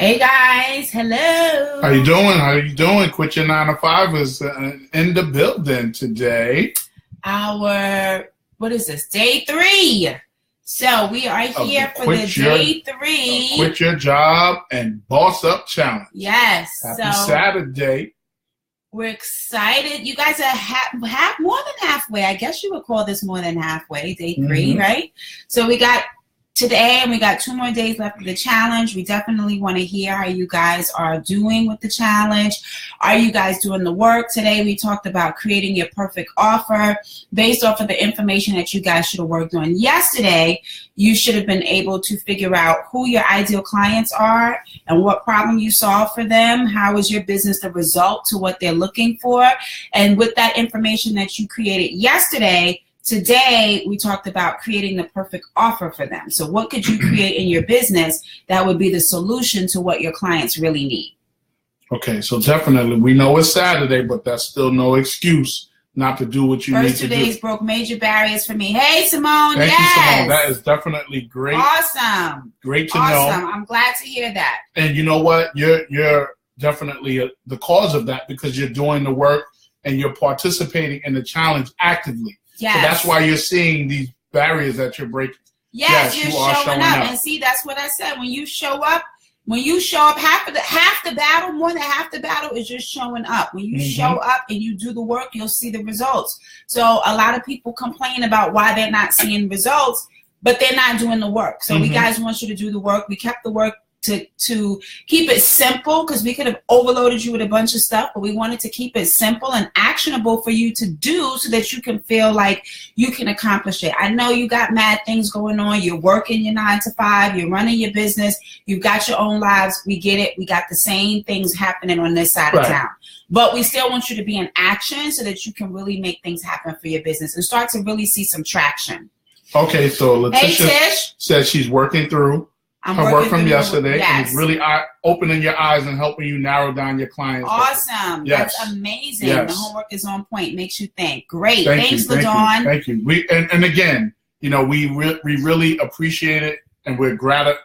Hey guys, hello. How you doing? How you doing? Quit Your 9 to 5 is in the building today. What is this? Day 3. So we are here for the day 3. Quit Your Job and Boss Up Challenge. Yes. Happy Saturday. We're excited. You guys are more than halfway. I guess you would call this more than halfway, day 3, right? So we got today, and we got 2 more days left of the challenge. We definitely want to hear how you guys are doing with the challenge. Are you guys doing the work? Today, we talked about creating your perfect offer based off of the information that you guys should have worked on yesterday. You should have been able to figure out who your ideal clients are and what problem you solve for them. How is your business the result to what they're looking for? And with that information that you created yesterday, today, we talked about creating the perfect offer for them. So what could you create in your business that would be the solution to what your clients really need? Okay, so definitely, we know it's Saturday, but that's still no excuse not to do what you need to do. First 2 days broke major barriers for me. Hey, Simone. Thank you, Simone. That is definitely great. Awesome. Great to know. Awesome. I'm glad to hear that. And you know what? You're definitely the cause of that because you're doing the work and you're participating in the challenge actively. Yes. So that's why you're seeing these barriers that you're breaking. Yes, you're showing up. And see, that's what I said. When you show up, half the battle, more than half the battle is just showing up. When you show up and you do the work, you'll see the results. So a lot of people complain about why they're not seeing results, but they're not doing the work. So we guys want you to do the work. We kept the work to keep it simple because we could have overloaded you with a bunch of stuff, but we wanted to keep it simple and actionable for you to do so that you can feel like you can accomplish it. I know you got mad things going on. You're working your 9 to 5. You're running your business. You've got your own lives. We get it. We got the same things happening on this side of town. But we still want you to be in action so that you can really make things happen for your business and start to really see some traction. Okay, so Letitia says she's working through her work from yesterday, and it's really opening your eyes and helping you narrow down your clients. Awesome. Yes. That's amazing. Yes. The homework is on point. Makes you think. Great. Thanks, LaDawn. Thank you. We and again, you know, we really appreciate it, and we're grateful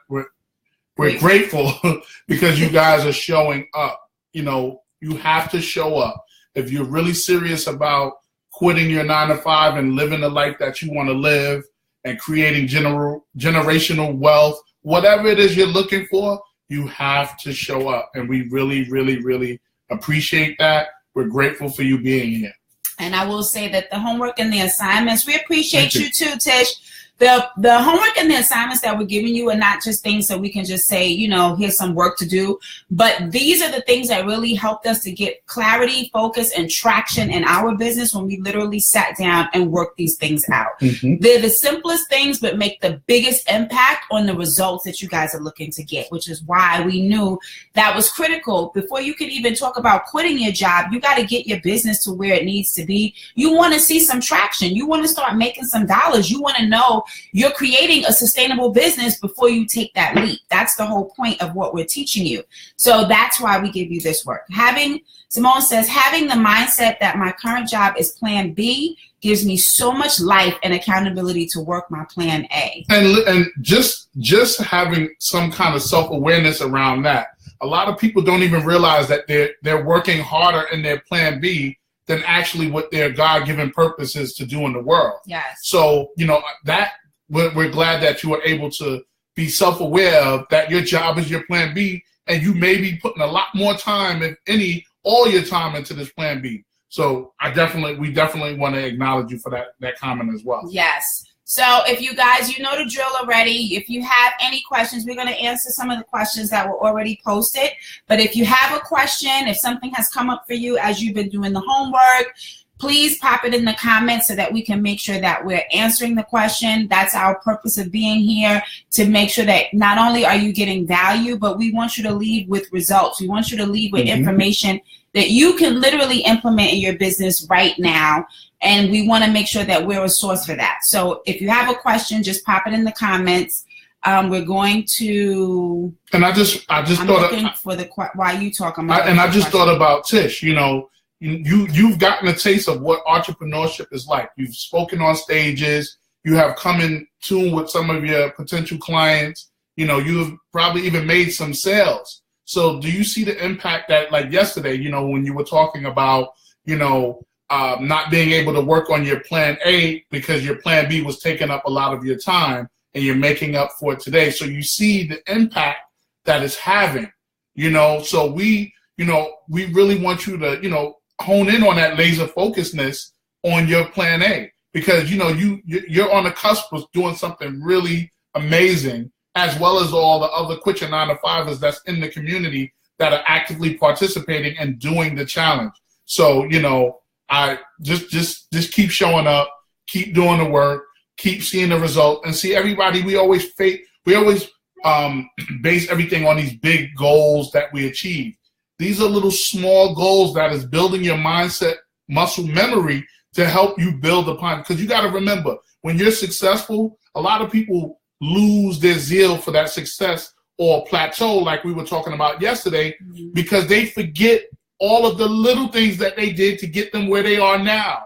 because you guys are showing up. You know, you have to show up if you're really serious about quitting your 9 to 5 and living the life that you want to live and creating generational wealth. Whatever it is you're looking for, you have to show up. And we really appreciate that. We're grateful for you being here. And I will say that the homework and the assignments, we appreciate you too, Tish. The homework and the assignments that we're giving you are not just things that we can just say, you know, here's some work to do. But these are the things that really helped us to get clarity, focus, and traction in our business when we literally sat down and worked these things out. They're the simplest things, but make the biggest impact on the results that you guys are looking to get, which is why we knew that was critical. Before you can even talk about quitting your job, you got to get your business to where it needs to be. You want to see some traction. You want to start making some dollars. You want to know you're creating a sustainable business before you take that leap. That's the whole point of what we're teaching you. So that's why we give you this work. Simone says, having the mindset that my current job is plan B gives me so much life and accountability to work my plan A. And just having some kind of self-awareness around that. A lot of people don't even realize that they're working harder in their plan B than actually what their God-given purpose is to do in the world. Yes. So, you know, that we're glad that you are able to be self-aware of that your job is your plan B, and you may be putting a lot more time, if any, all your time into this plan B. So we definitely want to acknowledge you for that comment as well. Yes. So if you guys, you know the drill already. If you have any questions, we're going to answer some of the questions that were already posted. But if you have a question, if something has come up for you as you've been doing the homework, please pop it in the comments so that we can make sure that we're answering the question. That's our purpose of being here, to make sure that not only are you getting value, but we want you to leave with results. We want you to leave with information that you can literally implement in your business right now. And we want to make sure that we're a source for that. So if you have a question, just pop it in the comments. We're going to. And I just thought while you talk. I just thought about Tish. You know, you've gotten a taste of what entrepreneurship is like. You've spoken on stages. You have come in tune with some of your potential clients. You know, you've probably even made some sales. So do you see the impact that, like yesterday, you know, when you were talking about, you know, not being able to work on your plan A because your plan B was taking up a lot of your time, and you're making up for it today. So you see the impact that it's having, you know. So we really want you to, you know, hone in on that laser focusedness on your plan A, because, you know, you're on the cusp of doing something really amazing, as well as all the other Quit Your 9-to-5ers that's in the community that are actively participating and doing the challenge. So, you know, I just keep showing up, keep doing the work, keep seeing the result, and see everybody. We always base everything on these big goals that we achieve. These are little small goals that is building your mindset muscle memory to help you build upon. Because you got to remember, when you're successful, a lot of people lose their zeal for that success or plateau, like we were talking about yesterday, because they forget all of the little things that they did to get them where they are now.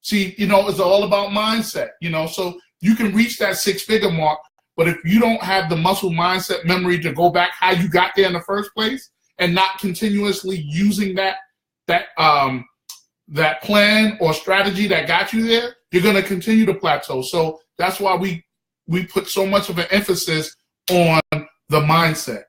See, you know, it's all about mindset, you know. So you can reach that 6-figure mark, but if you don't have the muscle mindset memory to go back how you got there in the first place, and not continuously using that plan or strategy that got you there, you're going to continue to plateau. So that's why we put so much of an emphasis on the mindset.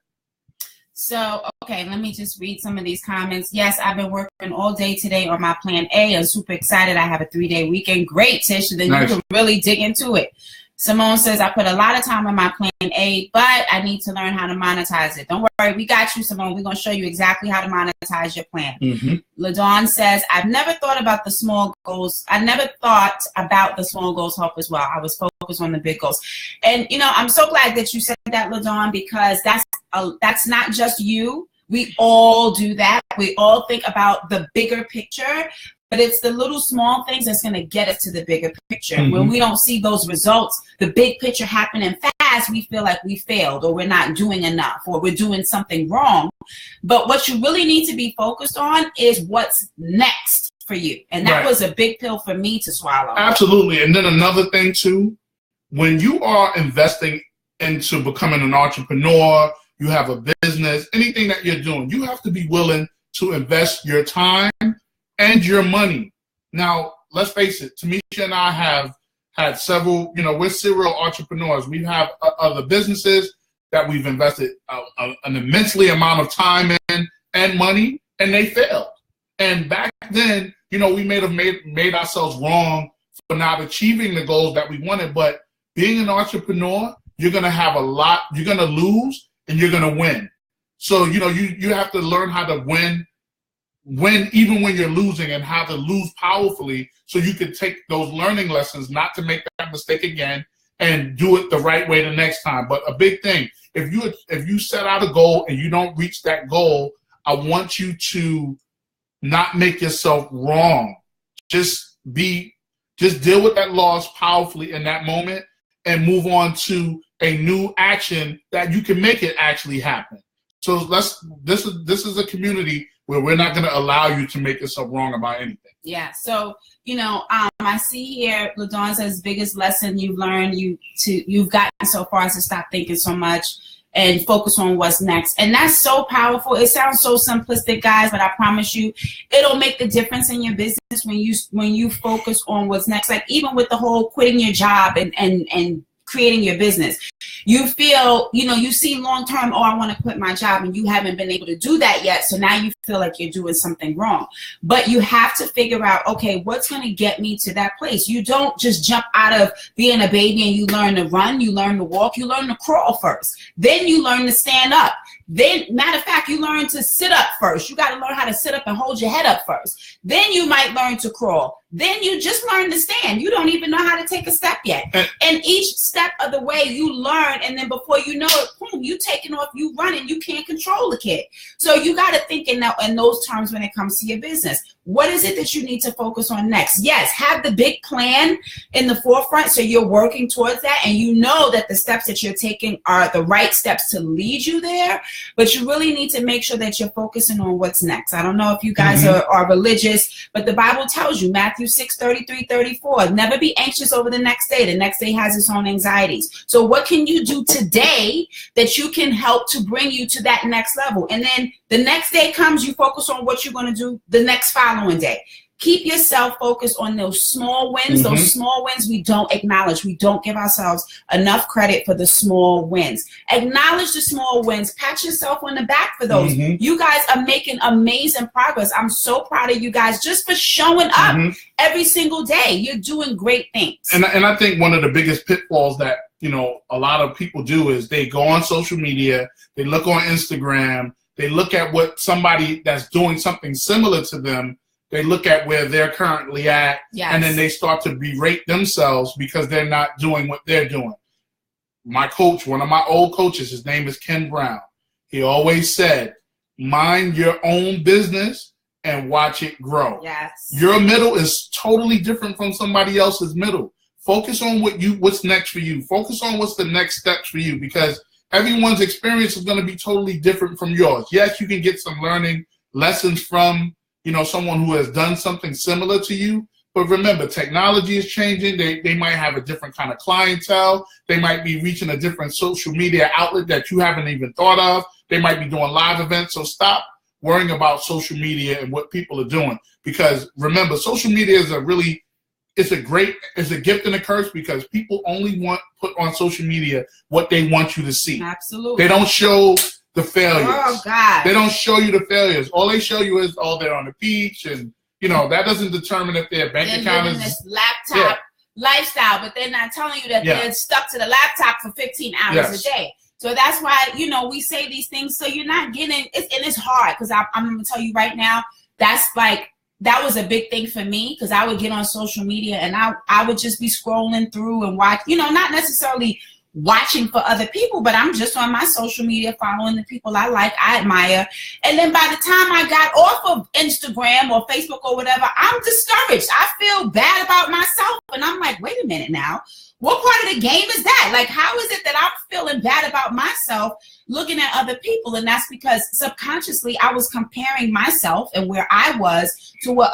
So, okay, let me just read some of these comments. Yes, I've been working all day today on my plan A. I'm super excited. I have a 3-day weekend. Great, Tish. Then nice. You can really dig into it. Simone says, I put a lot of time on my plan A, but I need to learn how to monetize it. Don't worry, we got you, Simone. We're going to show you exactly how to monetize your plan. LaDawn says, I've never thought about the small goals. I never thought about the small goals help as well. I was focused on the big goals. And, you know, I'm so glad that you said that, LaDawn, because that's not just you. We all do that. We all think about the bigger picture. But it's the little small things that's going to get us to the bigger picture. When we don't see those results, the big picture happening fast, we feel like we failed, or we're not doing enough, or we're doing something wrong. But what you really need to be focused on is what's next for you. And that was a big pill for me to swallow. Absolutely. And then another thing too, when you are investing into becoming an entrepreneur, you have a business, anything that you're doing, you have to be willing to invest your time and your money. Now, let's face it, Tamisha and I have had several, you know, we're serial entrepreneurs. We have other businesses that we've invested an immensely amount of time in and money, and they failed. And back then, you know, we may have made ourselves wrong for not achieving the goals that we wanted. But being an entrepreneur, you're going to have a lot, you're going to lose and you're going to win. So, you know, you have to learn how to win even when you're losing, and how to lose powerfully, so you can take those learning lessons, not to make that mistake again, and do it the right way the next time. But a big thing, if you set out a goal and you don't reach that goal, I want you to not make yourself wrong. Just deal with that loss powerfully in that moment and move on to a new action that you can make it actually happen. So this is a community where we're not going to allow you to make yourself wrong about anything. Yeah. So, you know, I see here, LaDawn says, biggest lesson you've learned, you've gotten so far as to stop thinking so much and focus on what's next. And that's so powerful. It sounds so simplistic, guys, but I promise you, it'll make the difference in your business when you focus on what's next. Like even with the whole quitting your job and creating your business. You feel, you know, you see long term, oh, I want to quit my job, and you haven't been able to do that yet. So now you feel like you're doing something wrong. But you have to figure out, okay, what's going to get me to that place? You don't just jump out of being a baby and you learn to run, you learn to walk, you learn to crawl first. Then you learn to stand up. Then, matter of fact, you learn to sit up first. You got to learn how to sit up and hold your head up first. Then you might learn to crawl. Then you just learn to stand. You don't even know how to take a step yet. And each step of the way you learn, and then before you know it, boom, you taking off, you running, you can't control the kid. So you got to think in those terms when it comes to your business. What is it that you need to focus on next? Yes, have the big plan in the forefront so you're working towards that, and you know that the steps that you're taking are the right steps to lead you there, but you really need to make sure that you're focusing on what's next. I don't know if you guys are religious, but the Bible tells you, Matthew 6:33-34, never be anxious over the next day. The next day has its own anxieties. So what can you do today that that you can help to bring you to that next level. And then the next day comes, you focus on what you're going to do the next following day. Keep yourself focused on those small wins. Those small wins we don't acknowledge. We don't give ourselves enough credit for the small wins. Acknowledge the small wins. Pat yourself on the back for those. You guys are making amazing progress. I'm so proud of you guys just for showing up every single day. You're doing great things. And I think one of the biggest pitfalls that, you know, a lot of people do is they go on social media, they look on Instagram, they look at what somebody that's doing something similar to them, they look at where they're currently at, and then they start to berate themselves because they're not doing what they're doing. My coach, one of my old coaches, his name is Ken Brown. He always said, mind your own business and watch it grow. Yes. Your middle is totally different from somebody else's middle. Focus on what's next for you. Focus on what's the next steps for you, because everyone's experience is going to be totally different from yours. Yes, you can get some learning lessons from, you know, someone who has done something similar to you. But remember, technology is changing. They might have a different kind of clientele. They might be reaching a different social media outlet that you haven't even thought of. They might be doing live events. So stop worrying about social media and what people are doing. Because remember, social media is it's a gift and a curse, because people only put on social media what they want you to see. Absolutely. They don't show the failures. Oh, God. They don't show you the failures. All they show you is, they're on the beach, and, you know, that doesn't determine if their bank account is... this laptop lifestyle, but they're not telling you that they're stuck to the laptop for 15 hours a day. So that's why, you know, we say these things so you're not getting... and it's hard, because I'm going to tell you right now, that was a big thing for me, because I would get on social media and I would just be scrolling through and watch, you know, not necessarily watching for other people, but I'm just on my social media following the people I like, I admire. And then by the time I got off of Instagram or Facebook or whatever, I'm discouraged. I feel bad about myself. And I'm like, wait a minute now. What part of the game is that? Like, how is it that I'm feeling bad about myself looking at other people? And that's because subconsciously I was comparing myself and where I was to what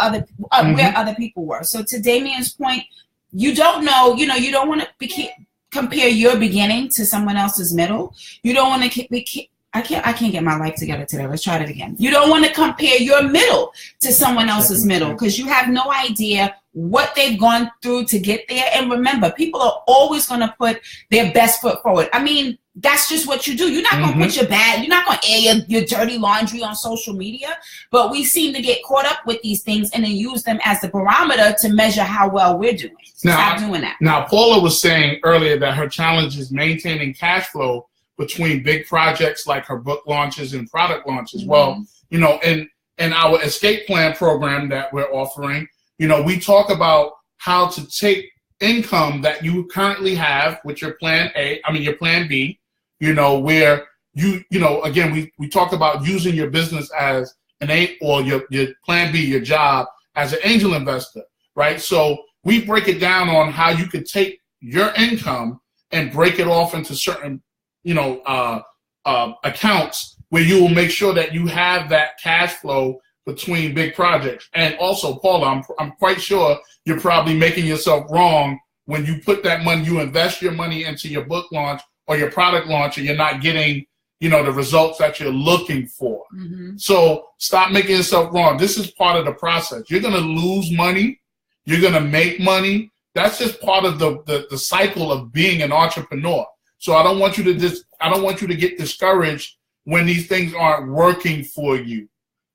where other people were. So to Damien's point, you don't know, you know, you don't want to compare your beginning to someone else's middle. You don't want to I can't get my life together today. Let's try it again. You don't want to compare your middle to someone else's middle, because you have no idea what they've gone through to get there. And remember, people are always going to put their best foot forward. I mean, that's just what you do. You're not going to put you're not going to air your dirty laundry on social media, but we seem to get caught up with these things and then use them as the barometer to measure how well we're doing. So stop doing that. Now, Paula was saying earlier that her challenge is maintaining cash flow between big projects like her book launches and product launches. Well, you know, in our escape plan program that we're offering, you know, we talk about how to take income that you currently have with your plan your plan B, you know, where you know, again, we talk about using your business as an A, or your plan B, your job, as an angel investor, right? So we break it down on how you could take your income and break it off into certain, you know, accounts where you will make sure that you have that cash flow between big projects. And also, Paula, I'm quite sure you're probably making yourself wrong when you put that money, you invest your money into your book launch or your product launch, and you're not getting, you know, the results that you're looking for. So stop making yourself wrong. This is part of the process. You're going to lose money. You're going to make money. That's just part of the cycle of being an entrepreneur. So I don't want you to get discouraged when these things aren't working for you,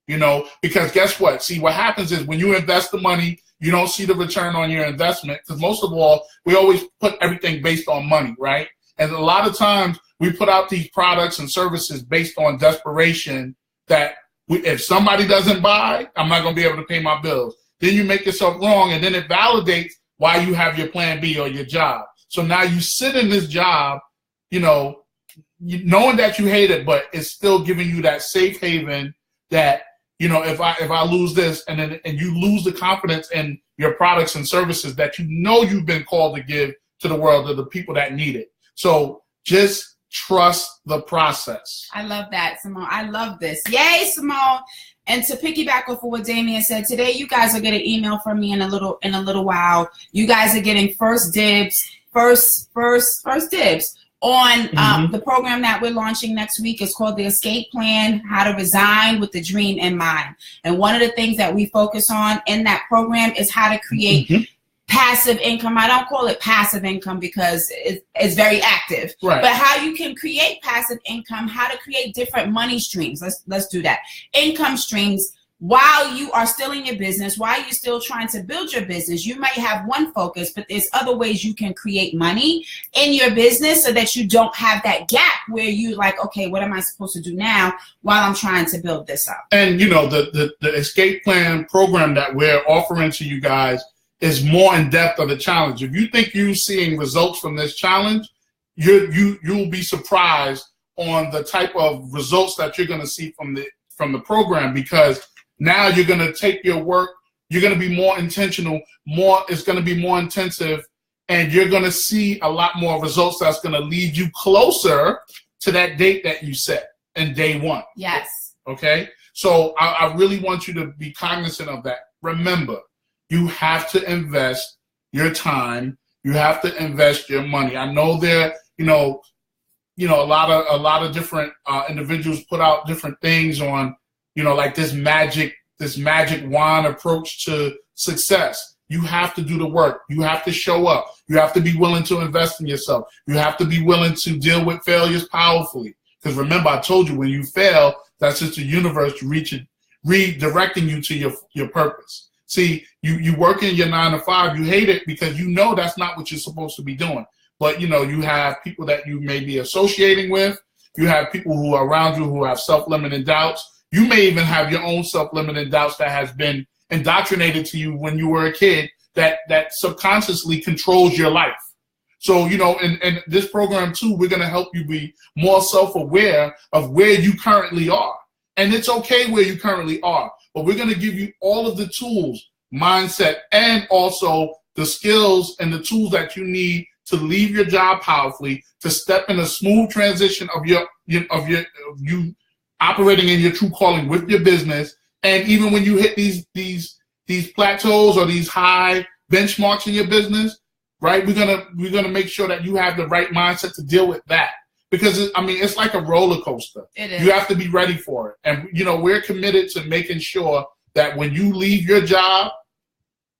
you know, because guess what? See, what happens is when you invest the money, you don't see the return on your investment, because most of all, we always put everything based on money, right? And a lot of times we put out these products and services based on desperation that if somebody doesn't buy, I'm not going to be able to pay my bills. Then you make yourself wrong, and then it validates why you have your plan B or your job. So now you sit in this job, you know, knowing that you hate it, but it's still giving you that safe haven that, you know, if I lose this, and you lose the confidence in your products and services that you know you've been called to give to the world, to the people that need it. So just trust the process. I love that, Simone. I love this. Yay, Simone. And to piggyback off of what Damien said, today you guys will get an email from me in a little while. You guys are getting first dibs on the program that we're launching next week. Is called the Escape Plan, How to Resign with the Dream in Mind. And one of the things that we focus on in that program is how to create passive income. I don't call it passive income because it's very active, right? But how you can create passive income, how to create different money streams. Let's do that. Income streams while you are still in your business, while you're still trying to build your business. You might have one focus, but there's other ways you can create money in your business so that you don't have that gap where you like, okay, what am I supposed to do now while I'm trying to build this up? And you know, the Escape Plan program that we're offering to you guys is more in depth of the challenge. If you think you're seeing results from this challenge, you'll be surprised on the type of results that you're going to see from the program, because now you're going to take your work, you're going to be more intentional, it's going to be more intensive, and you're going to see a lot more results that's going to lead you closer to that date that you set in day one. Yes. Okay? So I really want you to be cognizant of that. Remember, you have to invest your time. You have to invest your money. I know there, you know, a lot of different individuals put out different things on, you know, like this magic wand approach to success. You have to do the work. You have to show up. You have to be willing to invest in yourself. You have to be willing to deal with failures powerfully. Because remember, I told you, when you fail, that's just the universe redirecting you to your purpose. See, you work in your 9 to 5, you hate it because you know that's not what you're supposed to be doing. But, you know, you have people that you may be associating with. You have people who are around you who have self-limiting doubts. You may even have your own self-limiting doubts that has been indoctrinated to you when you were a kid that subconsciously controls your life. So, you know, in this program, too, we're going to help you be more self-aware of where you currently are. And it's okay where you currently are. But we're going to give you all of the tools, mindset, and also the skills and the tools that you need to leave your job powerfully, to step in a smooth transition of you operating in your true calling with your business. And even when you hit these plateaus or these high benchmarks in your business, right? We're gonna make sure that you have the right mindset to deal with that, because it's like a roller coaster. It is. You have to be ready for it. And you know, we're committed to making sure that when you leave your job,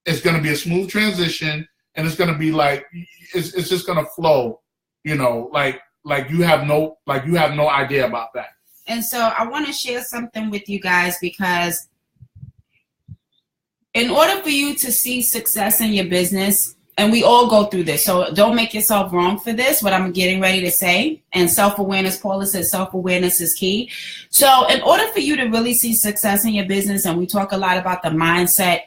it's gonna be a smooth transition, and it's gonna be like it's just gonna flow. You know, like you have no idea about that. And so I want to share something with you guys, because in order for you to see success in your business, and we all go through this, so don't make yourself wrong for this, what I'm getting ready to say. And self-awareness, Paula says self-awareness is key. So in order for you to really see success in your business, and we talk a lot about the mindset,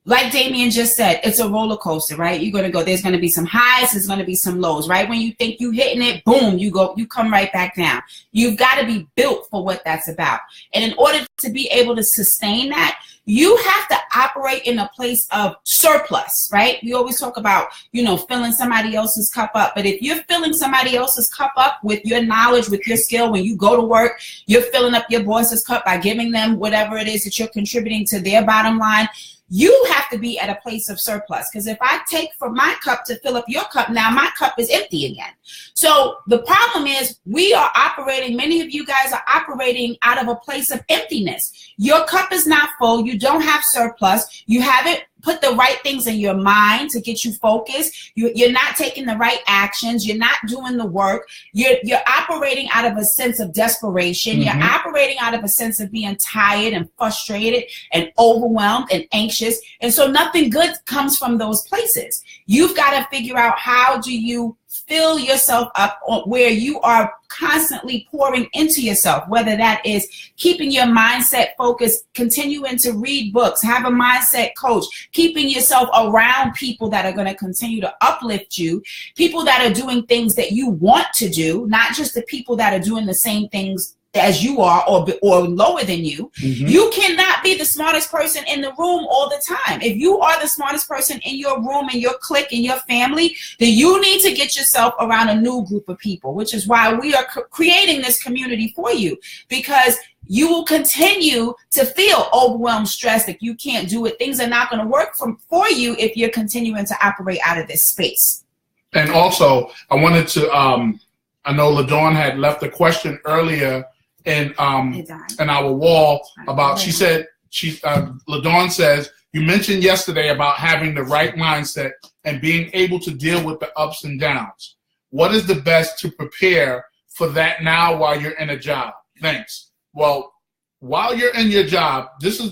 like Damien just said, it's a roller coaster, right? You're going to go, there's going to be some highs, there's going to be some lows, right? When you think you're hitting it, boom, you come right back down. You've got to be built for what that's about. And in order to be able to sustain that, you have to operate in a place of surplus, right? We always talk about, you know, filling somebody else's cup up. But if you're filling somebody else's cup up with your knowledge, with your skill, when you go to work, you're filling up your boss's cup by giving them whatever it is that you're contributing to their bottom line. You have to be at a place of surplus, because if I take from my cup to fill up your cup, now my cup is empty again. So the problem is we are operating, many of you guys are operating out of a place of emptiness. Your cup is not full. You don't have surplus. You haven't put the right things in your mind to get you focused. You're not taking the right actions. You're not doing the work. You're operating out of a sense of desperation. Mm-hmm. You're operating out of a sense of being tired and frustrated and overwhelmed and anxious. And so nothing good comes from those places. You've got to figure out, how do you fill yourself up where you are constantly pouring into yourself, whether that is keeping your mindset focused, continuing to read books, have a mindset coach, keeping yourself around people that are going to continue to uplift you, people that are doing things that you want to do, not just the people that are doing the same things as you are or lower than you. Mm-hmm. You cannot be the smartest person in the room all the time. If you are the smartest person in your room, in your clique, in your family, then you need to get yourself around a new group of people, which is why we are creating this community for you, because you will continue to feel overwhelmed, stressed, if you can't do it. Things are not going to work for you if you're continuing to operate out of this space. And also, I wanted to I know LaDawn had left a question earlier in our wall about, she said, LaDawn says, you mentioned yesterday about having the right mindset and being able to deal with the ups and downs. What is the best to prepare for that now while you're in a job? Thanks. Well, while you're in your job, this is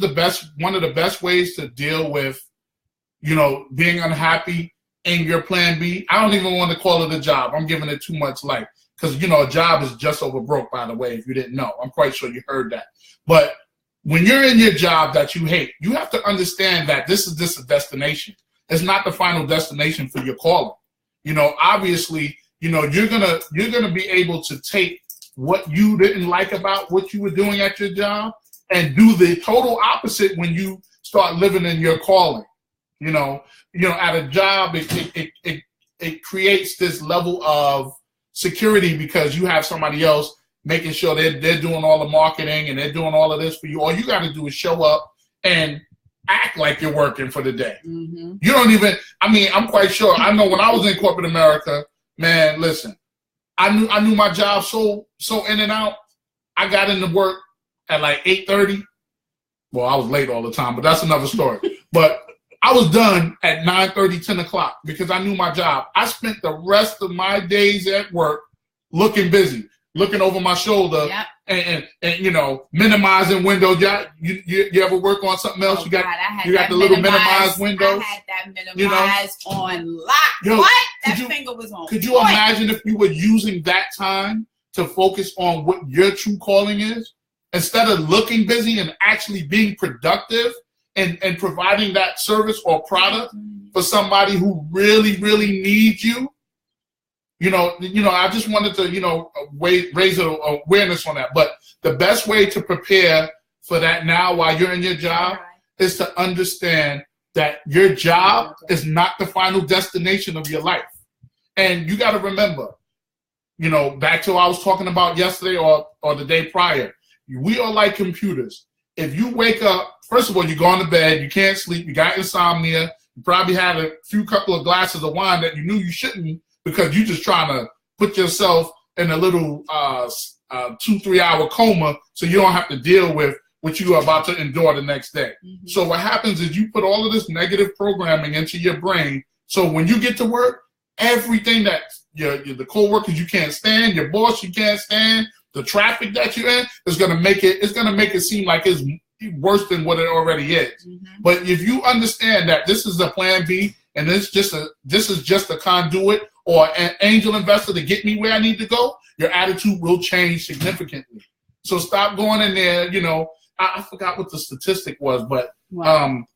one of the best ways to deal with, being unhappy in your plan B. I don't even want to call it a job. I'm giving it too much life because, a job is just over broke, by the way, if you didn't know. I'm quite sure you heard that. But when you're in your job that you hate, you have to understand that this is a destination. It's not the final destination for your calling. Obviously, you're gonna be able to take what you didn't like about what you were doing at your job and do the total opposite when you start living in your calling. At a job, it creates this level of security because you have somebody else making sure they're doing all the marketing and they're doing all of this for you. All you got to do is show up and act like you're working for the day. Mm-hmm. You don't even, I'm quite sure. I know when I was in corporate America, man, listen, I knew my job so in and out. I got into work at like 8:30. Well, I was late all the time, but that's another story. But I was done at 9:30, 10 o'clock because I knew my job. I spent the rest of my days at work looking busy, looking over my shoulder, yep. and minimizing windows. You ever work on something else? You got the little minimized windows. I had that minimized on lock. That finger was on. Could you imagine if you were using that time to focus on what your true calling is instead of looking busy and actually being productive and providing that service or product for somebody who really, really needs you? I just wanted to, raise awareness on that. But the best way to prepare for that now while you're in your job is to understand that your job is not the final destination of your life. And you got to remember, back to what I was talking about yesterday or the day prior, we are like computers. If you wake up, first of all, you go on to bed, you can't sleep, you got insomnia, you probably had a couple of glasses of wine that you knew you shouldn't, because you're just trying to put yourself in a little 2-3 hour coma so you don't have to deal with what you are about to endure the next day. Mm-hmm. So what happens is you put all of this negative programming into your brain. So when you get to work, everything that the co-workers you can't stand, your boss you can't stand, the traffic that you're in is going to make it seem like it's worse than what it already is. Mm-hmm. But if you understand that this is a plan B and this is just a conduit or an angel investor to get me where I need to go, your attitude will change significantly. So stop going in there, I forgot what the statistic was, but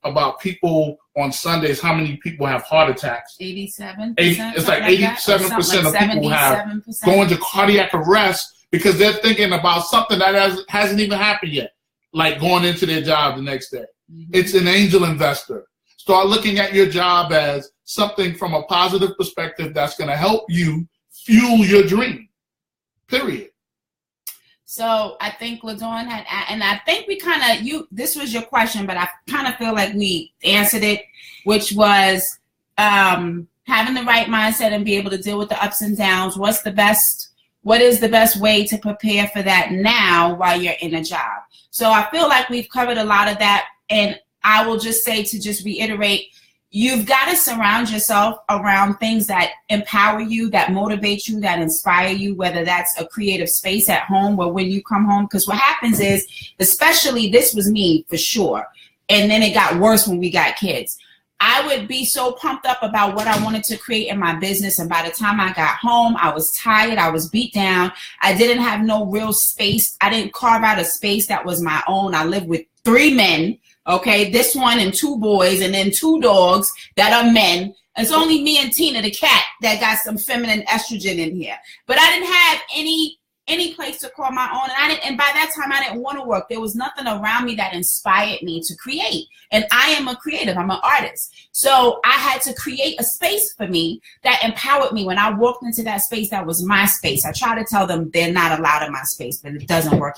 about people on Sundays, how many people have heart attacks? 87%. It's like 87% of people have going to cardiac arrest because they're thinking about something that hasn't even happened yet, like going into their job the next day. Mm-hmm. It's an angel investor. Start looking at your job as something from a positive perspective that's going to help you fuel your dream, period. So I think LaDawn had, and I think we this was your question, but I kind of feel like we answered it, which was having the right mindset and be able to deal with the ups and downs. What is the best way to prepare for that now while you're in a job? So I feel like we've covered a lot of that. And I will just say, to just reiterate, you've got to surround yourself around things that empower you, that motivate you, that inspire you, whether that's a creative space at home or when you come home. Because what happens is, especially this was me for sure, and then it got worse when we got kids. I would be so pumped up about what I wanted to create in my business. And by the time I got home, I was tired. I was beat down. I didn't have no real space. I didn't carve out a space that was my own. I lived with 3 men. Okay, this one and 2 boys and then 2 dogs that are men. It's only me and Tina, the cat, that got some feminine estrogen in here. But I didn't have any place to call my own. And by that time, I didn't want to work. There was nothing around me that inspired me to create. And I am a creative. I'm an artist. So I had to create a space for me that empowered me. When I walked into that space, that was my space. I try to tell them they're not allowed in my space, but it doesn't work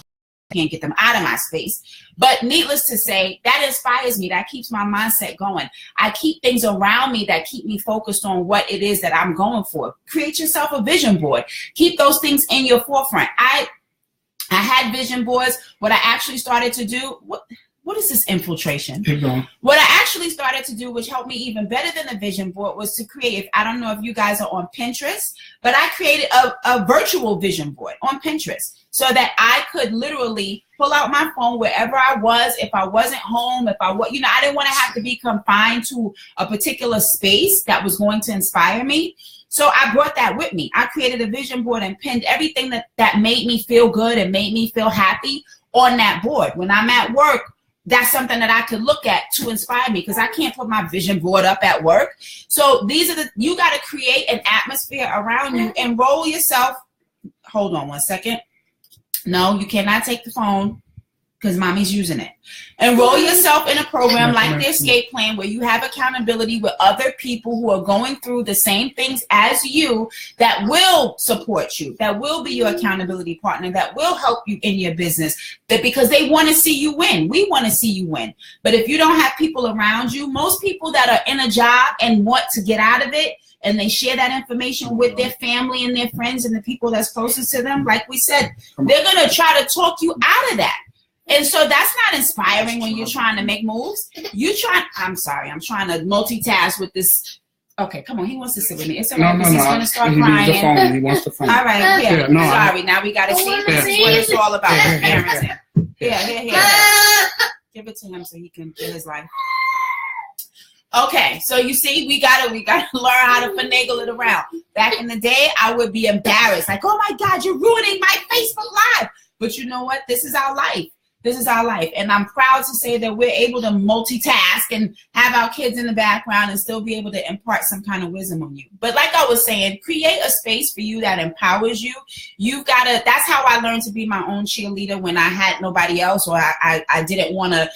can't get them out of my space. But needless to say, that inspires me. That keeps my mindset going. I keep things around me that keep me focused on what it is that I'm going for. Create yourself a vision board. Keep those things in your forefront. I had vision boards. What I actually started to do, what is this infiltration? Keep going. What I actually started to do, which helped me even better than a vision board, was to create, I don't know if you guys are on Pinterest, but I created a virtual vision board on Pinterest so that I could literally pull out my phone wherever I was. If I wasn't home, I didn't want to have to be confined to a particular space that was going to inspire me. So I brought that with me. I created a vision board and pinned everything that made me feel good and made me feel happy on that board. When I'm at work, that's something that I could look at to inspire me, because I can't put my vision board up at work. So you got to create an atmosphere around you. Enroll yourself. Hold on one second. No, you cannot take the phone because mommy's using it. Enroll yourself in a program like the Escape Plan, where you have accountability with other people who are going through the same things as you, that will support you, that will be your accountability partner, that will help you in your business, that because they want to see you win. We want to see you win. But if you don't have people around you, most people that are in a job and want to get out of it, and they share that information with their family and their friends and the people that's closest to them, like we said, they're going to try to talk you out of that. And so that's not inspiring when you're trying to make moves. I'm trying to multitask with this. Okay, come on. He wants to sit with me. It's all right. He's going to start crying. The phone. He wants the phone. All right, here. Sorry. Now we got to see. This is what it's all about. Parenting. Here. Give it to him so he can get his life. Okay, so you see, we gotta learn how to finagle it around. Back in the day, I would be embarrassed, like, oh my God, you're ruining my Facebook Live. But you know what? This is our life. This is our life. And I'm proud to say that we're able to multitask and have our kids in the background and still be able to impart some kind of wisdom on you. But like I was saying, create a space for you that empowers you. That's how I learned to be my own cheerleader when I had nobody else, or I didn't want to,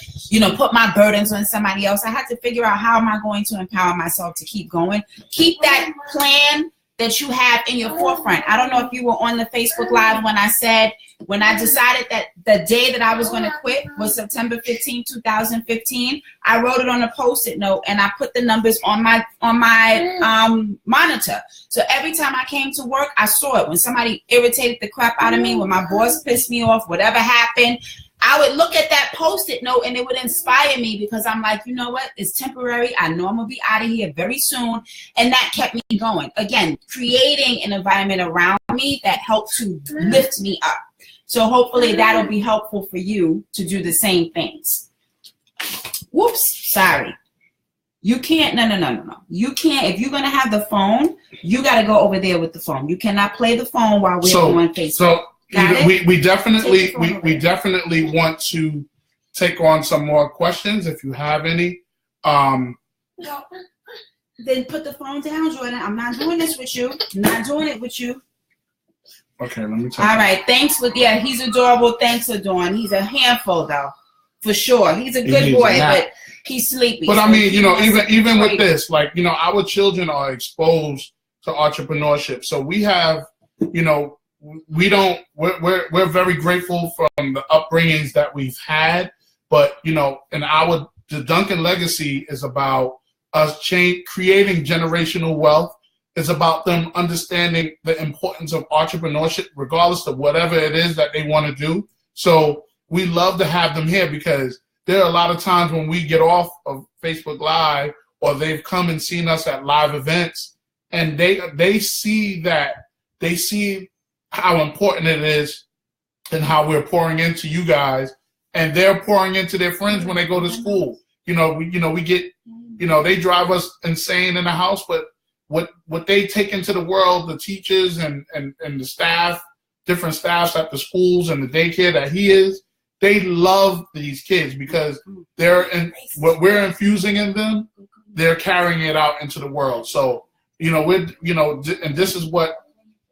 put my burdens on somebody else. I had to figure out, how am I going to empower myself to keep going? Keep that plan that you have in your forefront. I don't know if you were on the Facebook Live when I decided that the day that I was going to quit was September 15, 2015. I wrote it on a Post-it note and I put the numbers on my monitor. So every time I came to work, I saw it. When somebody irritated the crap out of me, when my boss pissed me off, whatever happened, I would look at that Post-it note and it would inspire me, because I'm like, you know what? It's temporary. I know I'm going to be out of here very soon. And that kept me going. Again, creating an environment around me that helped to lift me up. So hopefully that'll be helpful for you to do the same things. Whoops, sorry. You can't, no. You can't, if you're going to have the phone, you got to go over there with the phone. You cannot play the phone while we're on Facebook. So we definitely want to take on some more questions if you have any. Then put the phone down, Jordan. I'm not doing this with you. I'm not doing it with you. Okay, let me tell you. All right, thanks he's adorable. Thanks, Adorn. He's a handful though, for sure. He's a good boy, but he's sleepy. But so I mean, even with this, like, our children are exposed to entrepreneurship. So we have, we're very grateful from the upbringings that we've had, but the Duncan legacy is about us creating generational wealth. It's about them understanding the importance of entrepreneurship, regardless of whatever it is that they want to do. So we love to have them here, because there are a lot of times when we get off of Facebook Live, or they've come and seen us at live events, and they see how important it is and how we're pouring into you guys, and they're pouring into their friends when they go to school. We get, they drive us insane in the house, but what they take into the world, the teachers and the staff, different staffs at the schools and the daycare that he is, they love these kids, because what we're infusing in them, they're carrying it out into the world. So, and this is what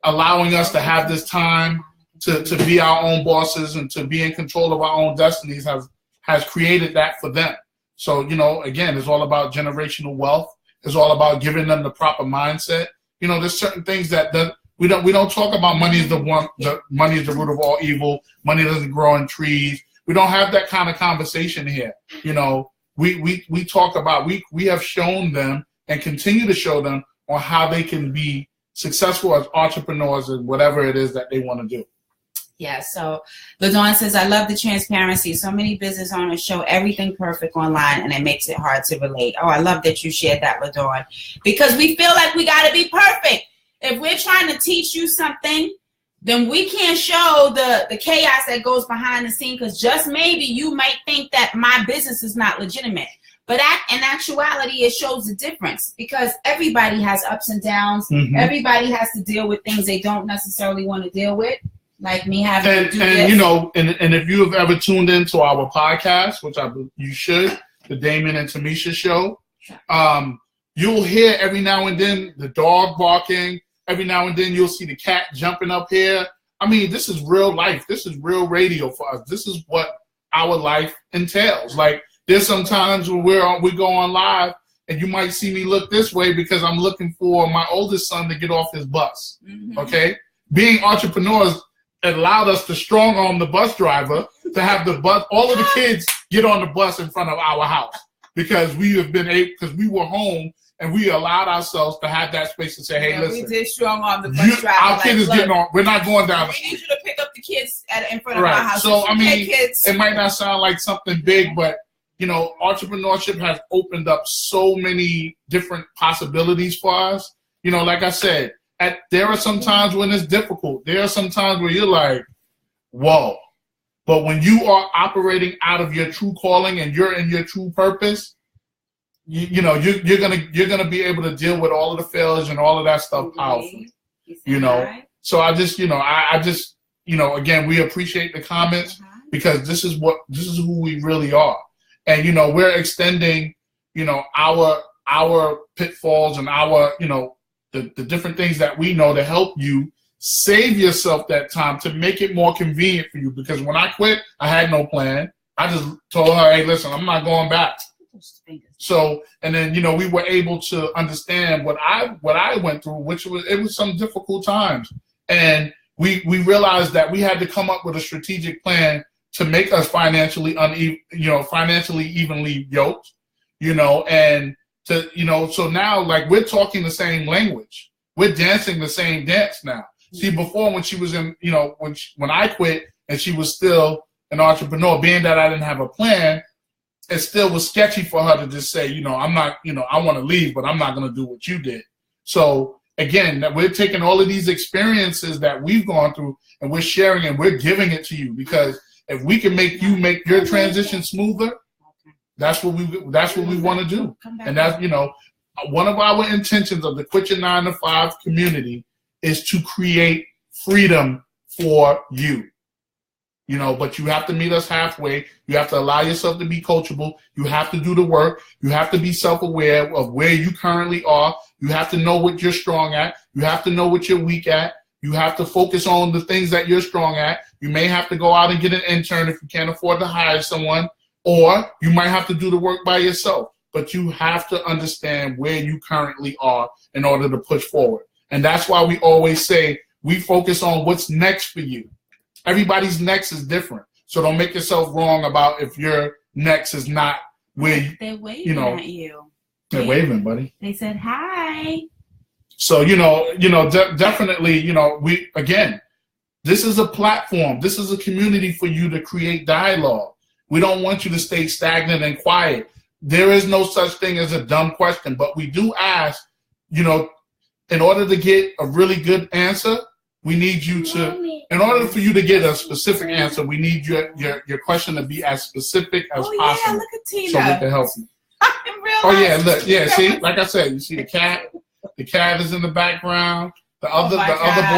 allowing us to have this time to be our own bosses and to be in control of our own destinies has created that for them. So, again, it's all about generational wealth. It's all about giving them the proper mindset. There's certain things that We don't talk about money is money is the root of all evil. Money doesn't grow in trees. We don't have that kind of conversation here. You know, we talk about we have shown them and continue to show them on how they can be successful as entrepreneurs and whatever it is that they want to do. Yeah, so LaDawn says, I love the transparency. So many business owners show everything perfect online, and it makes it hard to relate. Oh, I love that you shared that, LaDawn, because we feel like we got to be perfect. If we're trying to teach you something, then we can't show the chaos that goes behind the scene, because just maybe you might think that my business is not legitimate. But in actuality, it shows the difference, because everybody has ups and downs. Mm-hmm. Everybody has to deal with things they don't necessarily want to deal with. Like me having to do this. You know, and if you have ever tuned into our podcast, which you should, the Damon and Tamisha show, you'll hear every now and then the dog barking. Every now and then you'll see the cat jumping up here. I mean, this is real life. This is real radio for us. This is what our life entails. Like, there's some times when we go on live and you might see me look this way because I'm looking for my oldest son to get off his bus. Mm-hmm. Okay? Being entrepreneurs allowed us to strong arm the bus driver to have all of the kids get on the bus in front of our house, because we were home and we allowed ourselves to have that space to say, hey, listen. We did strong arm the bus driver. Our kid is getting on. We're not going down the street. We need you to pick up the kids in front of our house. So, I mean, it might not sound like something big, but, you know, entrepreneurship has opened up so many different possibilities for us. You know, like I said, there are some times when it's difficult. There are some times where you're like, whoa. But when you are operating out of your true calling and you're in your true purpose, you're gonna be able to deal with all of the failures and all of that stuff powerfully. You know. Right. So I just again, we appreciate the comments because this is who we really are. And you know, we're extending, you know, our pitfalls and our, you know, the different things that we know to help you save yourself that time, to make it more convenient for you. Because when I quit, I had no plan. I just told her, hey, listen, I'm not going back. So, and then, you know, we were able to understand what I went through, which was some difficult times. And we realized that we had to come up with a strategic plan to make us financially evenly yoked, you know, and to, you know, so now, like, we're talking the same language. We're dancing the same dance now. See, before, when she was in, you know, when I quit and she was still an entrepreneur, being that I didn't have a plan, it still was sketchy for her to just say, you know, I'm not, you know, I want to leave, but I'm not going to do what you did. So again, that we're taking all of these experiences that we've gone through and we're sharing and we're giving it to you, because if we can make your transition smoother, that's what we want to do. And that's, you know, one of our intentions of the Quit Your 9 to 5 community is to create freedom for you. You know, but you have to meet us halfway. You have to allow yourself to be coachable. You have to do the work. You have to be self-aware of where you currently are. You have to know what you're strong at. You have to know what you're weak at. You have to focus on the things that you're strong at. You may have to go out and get an intern if you can't afford to hire someone, or you might have to do the work by yourself. But you have to understand where you currently are in order to push forward. And that's why we always say we focus on what's next for you. Everybody's next is different. So don't make yourself wrong about if your next is not where they're waving at you. They're waving, buddy. They said hi. So, definitely, this is a platform. This is a community for you to create dialogue. We don't want you to stay stagnant and quiet. There is no such thing as a dumb question, but we do ask, in order to get a really good answer, we need you to, in order for you to get a specific answer, we need your question to be as specific as possible. Yeah, look at Tina. So we can help you. Look, see, like I said, you see the cat. The cat is in the background. The other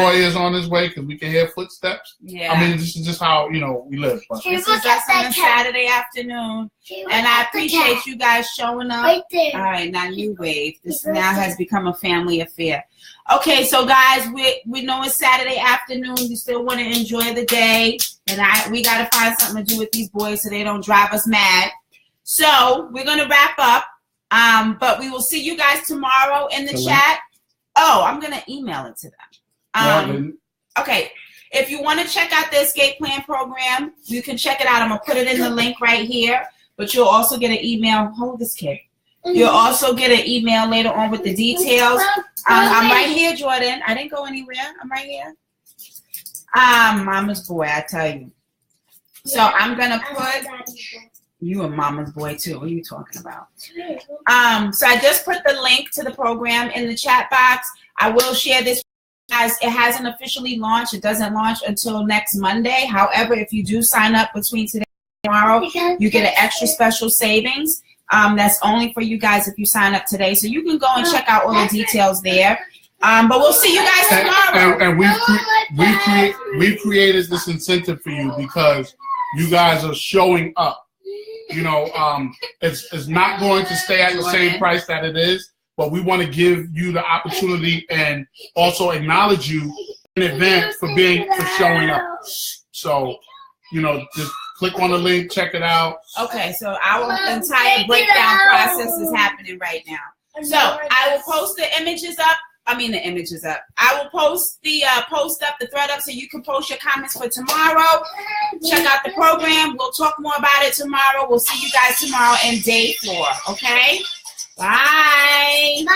boy is on his way because we can hear footsteps. Yeah. I mean, this is just how, we live. But. This is us on a Saturday afternoon. And I appreciate you guys showing up. Right there. All right, now you wave. This now has become a family affair. Okay, so guys, we know it's Saturday afternoon. We still want to enjoy the day. And we got to find something to do with these boys so they don't drive us mad. So we're going to wrap up. But we will see you guys tomorrow in the chat. Oh, I'm going to email it to them. Okay. If you want to check out the escape plan program, you can check it out. I'm going to put it in the link right here. But you'll also get an email. Hold this kid. You'll also get an email later on with the details. I'm right here, Jordan. I didn't go anywhere. I'm right here. Mama's boy, I tell you. So I'm going to put... You a mama's boy, too. What are you talking about? So I just put the link to the program in the chat box. I will share this. As it hasn't officially launched. It doesn't launch until next Monday. However, if you do sign up between today and tomorrow, you get an extra special savings. That's only for you guys if you sign up today. So you can go and check out all the details there. But we'll see you guys tomorrow. And we've created this incentive for you because you guys are showing up. You know, it's not going to stay at the same price that it is. But we want to give you the opportunity and also acknowledge you in advance for showing up. So, you know, just click on the link, check it out. Okay, so our entire breakdown process is happening right now. So I will post the images up. I will post the post up, the thread up, so you can post your comments for tomorrow. Check out the program. We'll talk more about it tomorrow. We'll see you guys tomorrow in day 4. Okay. Bye.